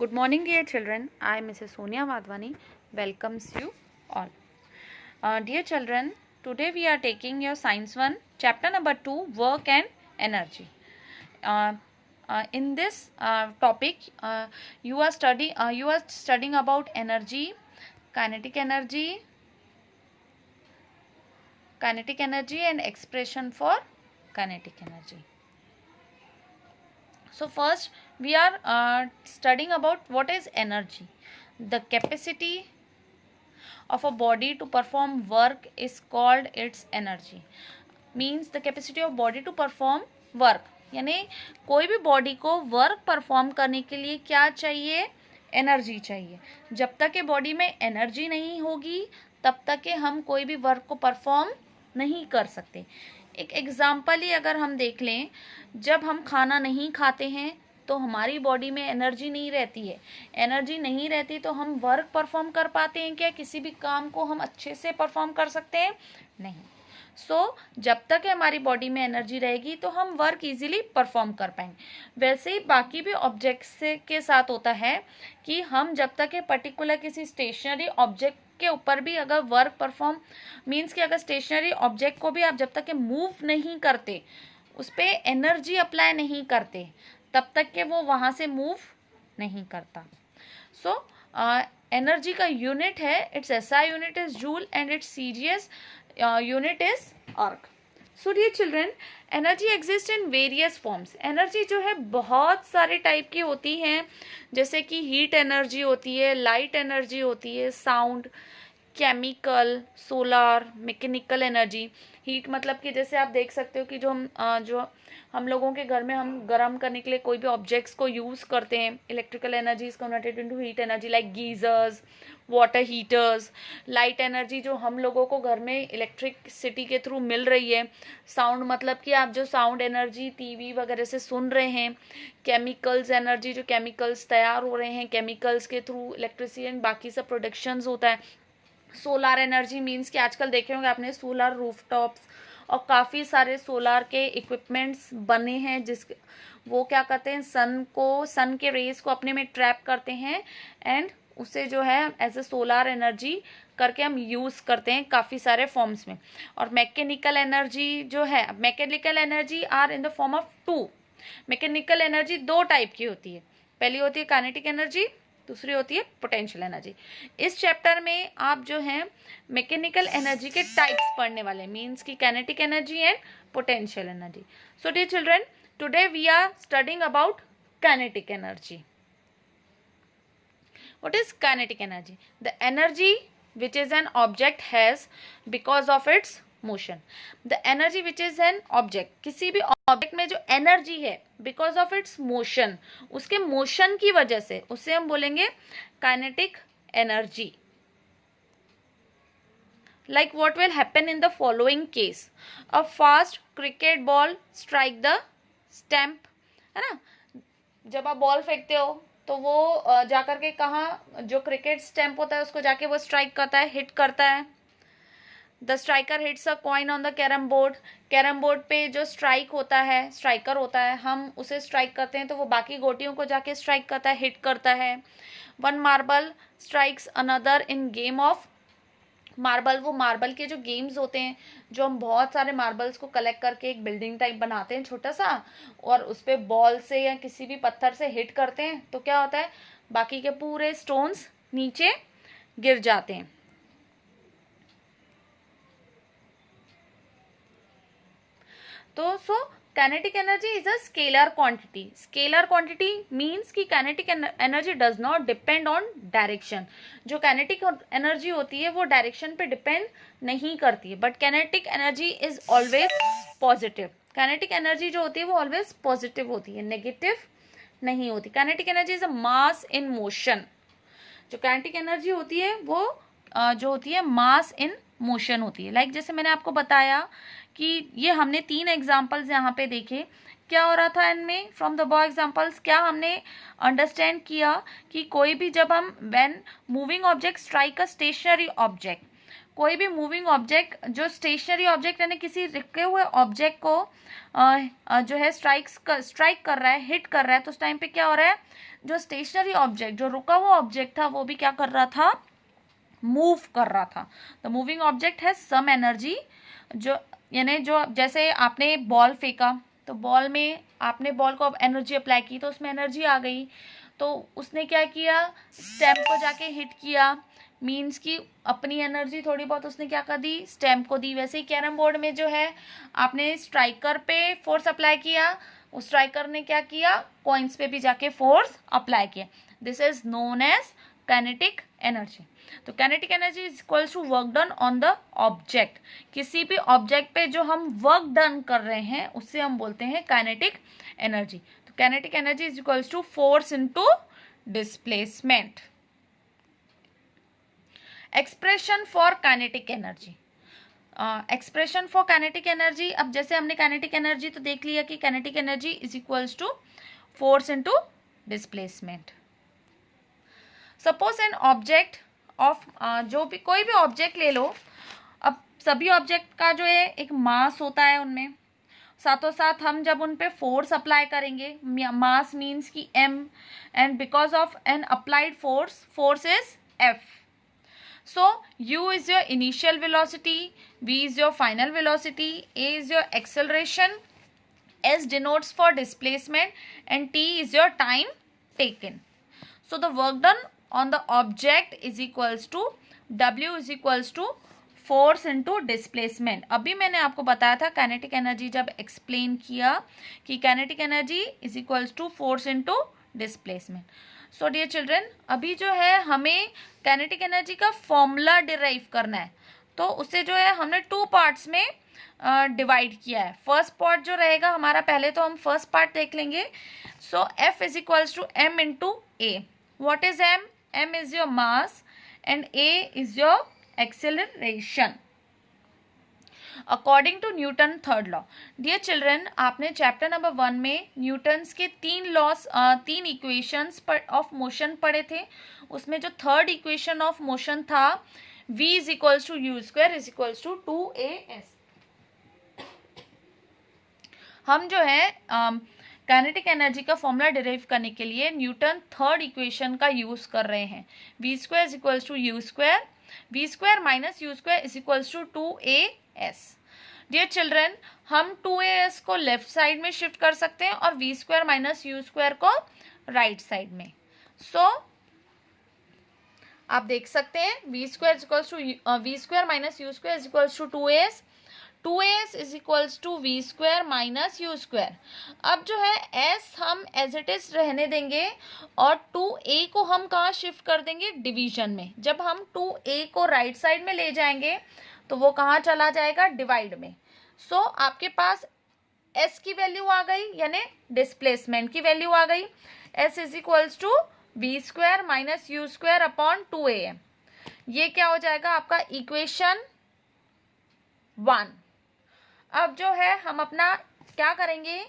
Good morning, dear children. I, Mrs. Sonia Wadhwani, welcomes you all. Dear children, today we are taking your Science 1, chapter number 2, Work and Energy. In this topic, you are studying about energy, kinetic energy, and expression for kinetic energy. So first we are studying about what is energy. The capacity of a body to perform work is called its energy. Means the capacity of body to perform work, यानी कोई भी body को work perform करने के लिए क्या चाहिए? Energy चाहिए. जब तक के बॉडी में एनर्जी नहीं होगी तब तक के हम कोई भी वर्क को परफॉर्म नहीं कर सकते. एक एग्जाम्पल ही अगर हम देख लें, जब हम खाना नहीं खाते हैं तो हमारी बॉडी में एनर्जी नहीं रहती है. एनर्जी नहीं रहती तो हम वर्क परफॉर्म कर पाते हैं क्या? किसी भी काम को हम अच्छे से परफॉर्म कर सकते हैं? नहीं. जब तक हमारी बॉडी में एनर्जी रहेगी तो हम वर्क इजीली परफॉर्म कर पाएंगे. वैसे ही बाकी भी ऑब्जेक्ट्स के साथ होता है कि हम जब तक पर्टिकुलर किसी स्टेशनरी ऑब्जेक्ट के ऊपर भी अगर वर्क परफॉर्म मीन्स कि अगर स्टेशनरी ऑब्जेक्ट को भी आप जब तक मूव नहीं करते, उस पर एनर्जी अप्लाई नहीं करते, तब तक के वो वहाँ से मूव नहीं करता. एनर्जी का यूनिट है, its SI unit is joule and its CGS unit is erg. So dear children, energy exist in various forms. Energy जो है बहुत सारे टाइप की होती हैं, जैसे कि हीट एनर्जी होती है, लाइट एनर्जी होती है, sound, chemical, solar, mechanical energy. Heat मतलब कि जैसे आप देख सकते हो कि जो हम लोगों के घर में हम गर्म करने के लिए कोई भी ऑब्जेक्ट्स को यूज़ करते हैं, electrical energy is converted into heat energy like geysers, water heaters. Light energy जो हम लोगों को घर में इलेक्ट्रिसिटी के थ्रू मिल रही है. साउंड मतलब कि आप जो साउंड एनर्जी टीवी वगैरह से सुन रहे हैं. केमिकल्स एनर्जी, जो केमिकल्स तैयार हो रहे हैं केमिकल्स के थ्रू इलेक्ट्रिसिटी एंड बाकी सब प्रोडक्शंस होता है. सोलार एनर्जी मीन्स कि आजकल देखे होंगे आपने सोलार रूफटॉप्स और काफ़ी सारे सोलार के इक्विपमेंट्स बने हैं वो क्या करते हैं, सन के रेज को अपने में ट्रैप करते हैं एंड उसे जो है एज ए सोलार एनर्जी करके हम यूज़ करते हैं काफ़ी सारे फॉर्म्स में. और मैकेनिकल एनर्जी जो है, mechanical energy are in the form of two. Mechanical energy दो टाइप की होती है. पहली होती है काइनेटिक एनर्जी, दूसरी होती है पोटेंशियल एनर्जी. इस चैप्टर में आप जो है मैकेनिकल एनर्जी के टाइप्स पढ़ने वाले, मींस की kinetic energy and potential energy. So dear children, today we are studying about kinetic energy. What is kinetic energy? The energy which is an object has because of its motion. The energy which is an object, किसी भी object में जो energy है because of its motion, उसके motion की वजह से उसे हम बोलेंगे kinetic energy. Like what will happen in the following case? A fast cricket ball strike the stump, है ना. जब आप बॉल फेंकते हो तो वो जाकर के कहाँ, जो क्रिकेट स्टैम्प होता है उसको जाके वो स्ट्राइक करता है, हिट करता है. The striker hits a coin on the carrom board. Carrom board पे जो स्ट्राइक होता है, स्ट्राइकर होता है, हम उसे स्ट्राइक करते हैं तो वो बाकी गोटियों को जाके स्ट्राइक करता है, हिट करता है. One marble strikes another in game of marble. वो मार्बल के जो गेम्स होते हैं, जो हम बहुत सारे मार्बल्स को कलेक्ट करके एक बिल्डिंग टाइप बनाते हैं छोटा सा, और उस पर बॉल से या किसी भी पत्थर से हिट करते हैं तो क्या होता है, बाकी के पूरे स्टोन्स नीचे गिर जाते हैं. तो kinetic energy is a scalar quantity. Scalar quantity means कि kinetic energy does not depend on direction. जो kinetic energy होती है वो direction पे depend नहीं करती है, but kinetic energy is always positive. Kinetic energy जो होती है वो always positive होती है, negative नहीं होती. Kinetic energy is a mass in motion. जो kinetic energy होती है वो जो होती है mass in motion होती है. लाइक जैसे मैंने आपको बताया कि ये हमने 3 एग्जाम्पल्स यहाँ पे देखे. क्या हो रहा था इनमें? फ्रॉम द बॉय एग्जाम्पल्स क्या हमने अंडरस्टैंड किया कि कोई भी जब हम when moving object strike a stationary object, कोई भी मूविंग ऑब्जेक्ट जो स्टेशनरी ऑब्जेक्ट यानी किसी रुके हुए ऑब्जेक्ट को जो है स्ट्राइक कर रहा है, हिट कर रहा है, तो उस टाइम पे क्या हो रहा है, जो स्टेशनरी ऑब्जेक्ट, जो रुका हुआ ऑब्जेक्ट था, वो भी क्या कर रहा था, मूव कर रहा था। The moving object has some energy, जो यानी जो जैसे आपने बॉल फेंका, तो बॉल में आपने बॉल को एनर्जी अप्लाई की, तो उसमें एनर्जी आ गई, तो उसने क्या किया, स्टेम को जाके हिट किया, मीन्स कि अपनी एनर्जी थोड़ी बहुत उसने क्या कर दी, स्टेम को दी। वैसे ही कैरम बोर्ड में जो है आपने स्ट्राइकर पे फोर्स अप्लाई किया, उस स्ट्राइकर ने क्या किया, कॉइन्स पे भी जाके फोर्स अप्लाई किया। This is known as kinetic energy. तो kinetic energy is equals to work done on the object. किसी भी ऑब्जेक्ट पे जो हम वर्क डन कर रहे हैं उससे हम बोलते हैं काइनेटिक एनर्जी। तो kinetic energy is equals to force into displacement. Expression for kinetic energy, expression for kinetic energy. अब जैसे हमने काइनेटिक एनर्जी तो देख लिया कि kinetic energy is equals to force into displacement. Suppose an object of, जो भी कोई भी ऑब्जेक्ट ले लो, अब सभी ऑब्जेक्ट का जो है एक मास होता है उनमें, साथों साथ हम जब उन पे फोर्स अप्लाई करेंगे, मास मीन्स की m, and because of N applied force, force is f. So u is your initial velocity, v is your final velocity, a is your acceleration, s denotes for displacement, and t is your time taken. So the work done on the object is equals to w is equals to force into displacement. अभी मैंने आपको बताया था kinetic energy जब explain किया कि kinetic energy is equals to force into displacement. So dear children, अभी जो है हमें काइनेटिक एनर्जी का फॉर्मूला डिराइव करना है, तो उससे जो है हमने 2 पार्ट्स में डिवाइड किया है। फर्स्ट पार्ट जो रहेगा हमारा, पहले तो हम फर्स्ट पार्ट देख लेंगे। So F is equals to m into a. What is m? M is your mass and a is your acceleration according to Newton third law. Dear children, आपने chapter number 1 में Newton's के 3 loss, 3 equations of motion पढ़े थे। उसमें जो third equation of motion था, v is equals to u square is equals to 2as। हम जो है काइनेटिक एनर्जी का फॉर्मूला डिराइव करने के लिए न्यूटन थर्ड इक्वेशन का यूज कर रहे हैं। v square is equals to u square, v square minus u square is equals to 2as। Dear children, हम 2as को लेफ्ट साइड में शिफ्ट कर सकते हैं और v square minus u square को राइट साइड में। सो आप देख सकते हैं v square is equals to v square minus u square is equals to 2as, 2as is equals to v square minus u square. अब जो है s हम एज इट इज रहने देंगे और 2a को हम कहाँ शिफ्ट कर देंगे, डिवीजन में। जब हम 2a को राइट साइड में ले जाएंगे तो वो कहाँ चला जाएगा, डिवाइड में। सो आपके पास s की वैल्यू आ गई, यानी डिस्प्लेसमेंट की वैल्यू आ गई। s is equals to v square minus u square upon 2a। ये क्या हो जाएगा आपका इक्वेशन 1। अब जो है हम अपना क्या करेंगे,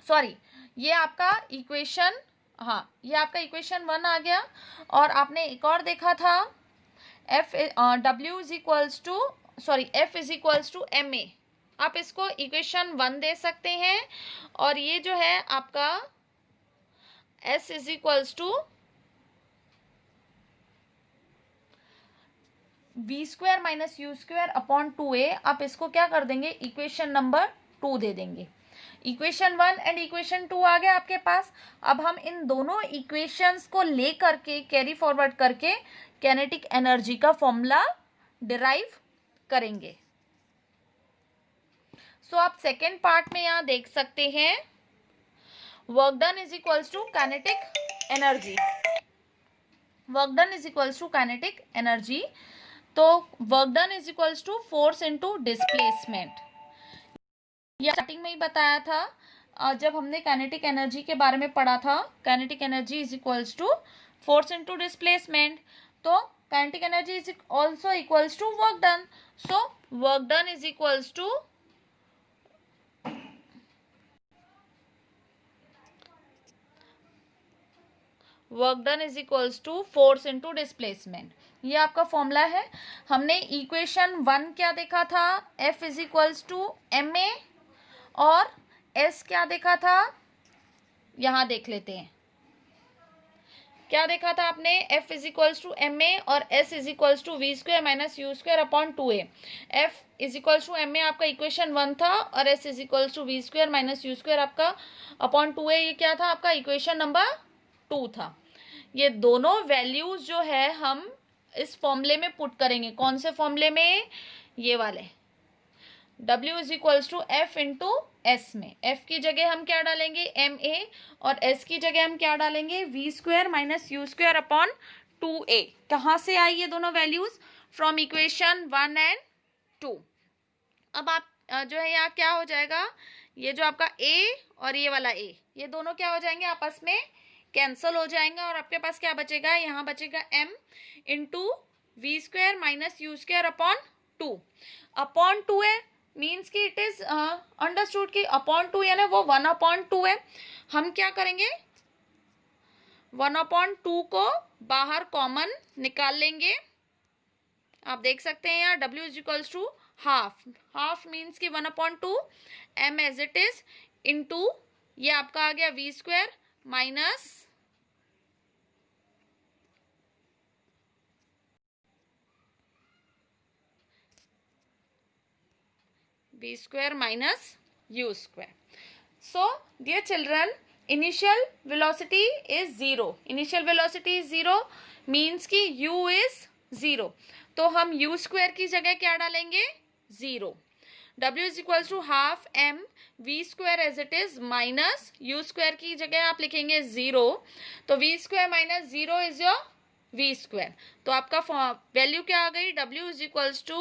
सॉरी, ये आपका इक्वेशन, हाँ ये आपका इक्वेशन 1 आ गया। और आपने एक और देखा था, w is equals to, sorry f is equals to ma। आप इसको इक्वेशन 1 दे सकते हैं। और ये जो है आपका s is equals to v square minus u square upon 2a। आप इसको क्या कर देंगे, इक्वेशन नंबर 2 दे देंगे। इक्वेशन 1 एंड इक्वेशन 2 आ गया आपके पास। अब हम इन दोनों इक्वेशंस को ले करके कैरी फॉरवर्ड करके काइनेटिक एनर्जी का फॉर्मूला डिराइव करेंगे। सो आप सेकेंड पार्ट में यहाँ देख सकते हैं, work done is equals to kinetic energy, work done is equals to kinetic energy. तो work done is equals to force into displacement. यह स्टार्टिंग में ही बताया था जब हमने काइनेटिक एनर्जी के बारे में पढ़ा था। Kinetic energy is equals to force into displacement. तो kinetic energy is also equals to work done. So work done is equals to work done is equals to force into displacement. ये आपका formula है। हमने equation 1 क्या देखा था, F is equals to ma, और S क्या देखा था, यहां देख लेते हैं। क्या देखा था आपने, F is equals to ma और S is equals to v square minus u square upon 2a। F is equals to ma आपका इक्वेशन 1 था, और S is equals to v square minus u square आपका upon 2a, ये क्या था आपका equation number 2 था। ये दोनों वैल्यूज जो है हम इस फॉर्मूले में पुट करेंगे। कौन से फॉर्मूले में, ये वाले, W is equals to F into S में। F की जगह हम क्या डालेंगे, ma, और S की जगह हम क्या डालेंगे, v square minus u square upon 2a। कहाँ से आई ये दोनों वैल्यूज, फ्रॉम इक्वेशन 1 एंड 2। अब आप जो है यहाँ क्या हो जाएगा, ये जो आपका a और ये वाला a, ये दोनों क्या हो जाएंगे, आपस में कैंसल हो जाएंगे, और आपके पास क्या बचेगा, यहाँ बचेगा m into v square minus u square upon 2 upon 2 है, मीन्स कि इट इज अंडरस्टूड कि अपॉन 2 यानी वो 1 अपॉन 2 है। हम क्या करेंगे, 1 अपॉन 2 को बाहर कॉमन निकाल लेंगे। आप देख सकते हैं यहाँ W is equals to half, half means कि 1 upon 2 m as it is into ये आपका आ गया v square minus v square minus u square. So dear children, initial velocity is 0. Initial velocity is 0 means कि u is 0, तो हम u square की जगह क्या डालेंगे, 0। W is equals to half m v square as it is minus u square की जगह आप लिखेंगे 0, तो v square minus 0 is your v square। तो आपका वैल्यू क्या आ गई, W is equals to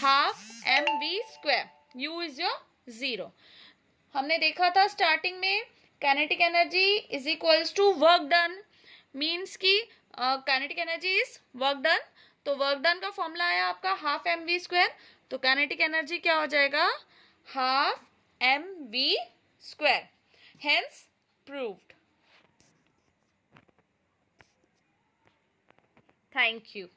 half m v square, u is your 0। हमने देखा था स्टार्टिंग में kinetic energy is equals to work done, means की kinetic energy is work done, तो वर्क डन का फॉर्मूला आया आपका हाफ एम वी स्क्वायर, तो काइनेटिक एनर्जी क्या हो जाएगा, half m v square, hence proved. Thank you.